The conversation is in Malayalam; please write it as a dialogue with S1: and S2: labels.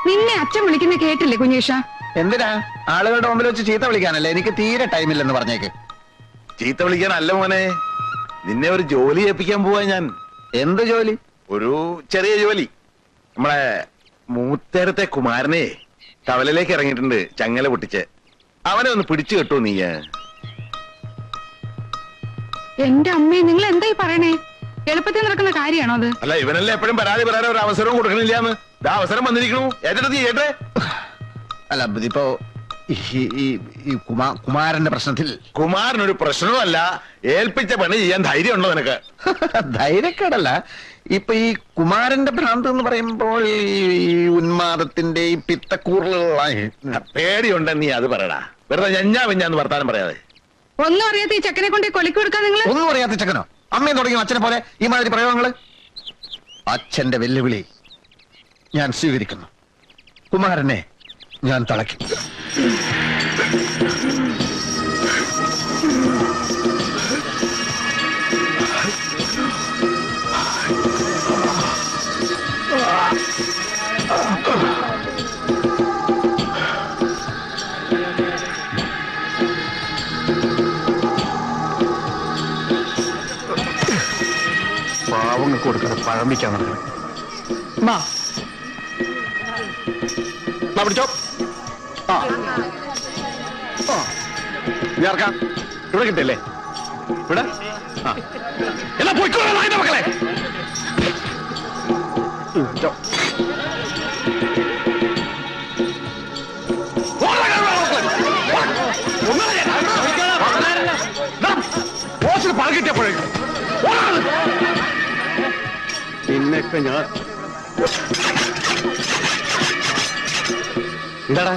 S1: നിന്നെ അച്ഛൻ വിളിക്കുന്ന കേട്ടില്ലേ കുഞ്ഞേഷ?
S2: എന്തിനാ? ആളുകളുടെ മുമ്പിൽ വെച്ച് ചീത്ത വിളിക്കാനല്ലേ? എനിക്ക് തീരെ ടൈമില്ലെന്ന് പറഞ്ഞേക്ക്.
S3: ചീത്ത വിളിക്കാനല്ല മോനെ, നിന്നെ ഒരു ജോലി ഏൽപ്പിക്കാൻ പോവാ ഞാൻ.
S2: എന്ത് ജോലി?
S3: ഒരു ചെറിയ ജോലി. നമ്മളെ മൂത്തേരത്തെ കുമാരനെ കവലയിലേക്ക് ഇറങ്ങിയിട്ടുണ്ട്, ചങ്ങല പൊട്ടിച്ച്. അവനെ ഒന്ന് പിടിച്ചു കെട്ടോ നീ.
S1: എന്റെ അമ്മേ, നിങ്ങൾ എന്തായി പറയണേ? എളുപ്പത്തിൽ നടക്കുന്ന കാര്യമാണോ അത്?
S3: അല്ല, ഇവനല്ലേ എപ്പോഴും പരാതി പറയാൻ ഒരു അവസരവും കൊടുക്കണില്ലാന്ന്. ഇതാ അവസരം വന്നിരിക്കണു. ഏറ്റെടുത്ത് നീ കേട്ടെ.
S2: അല്ല, ഇതിപ്പോ ഈ കുമാരന്റെ പ്രശ്നത്തിൽ.
S3: കുമാരനൊരു പ്രശ്നവുമല്ല, ഏൽപ്പിച്ച പണി ചെയ്യാൻ ധൈര്യം ഉണ്ടോ നിനക്ക്?
S2: ധൈര്യക്കേടല്ല, ഇപ്പൊ ഈ കുമാരന്റെ ഭ്രാന്ത് എന്ന് പറയുമ്പോൾ ഈ ഉന്മാദത്തിന്റെ ഈ പിത്തക്കൂറുള്ള
S3: പേടിയുണ്ടെന്ന് നീ അത് പറയടാ. വെറുതെ ഞഞ്ഞാന്ന് വർത്താനം പറയാതെ.
S1: ഒന്നും അറിയാത്ത ഈ ചെക്കനെ കൊണ്ട് കൊലക്ക് കൊടുക്കാൻ നിങ്ങൾ.
S2: ഒന്നും അറിയാത്ത ചെക്കനോ? അമ്മയും തുടങ്ങിയോ അച്ഛനെ പോലെ ഈ മാതിരി പ്രയോഗങ്ങള്? അച്ഛന്റെ വെല്ലുവിളി ഞാൻ സ്വീകരിക്കുന്നു. കുമാരനെ ഞാൻ തളയ്ക്കും. പാവങ്ങൾക്ക് കൊടുക്കാതെ പഴമ്പിക്കാൻ നടക്കണം. പിടിച്ചോ.
S3: ഇറക്കാം. ഇവിടെ കിട്ടില്ലേ? ഇവിടെ എന്നാ പോയിക്കോളാം അതിന്റെ മക്കളെ. പണം കിട്ടിയപ്പോഴേക്കും പിന്നൊക്കെ ഞാൻ എന്താടാ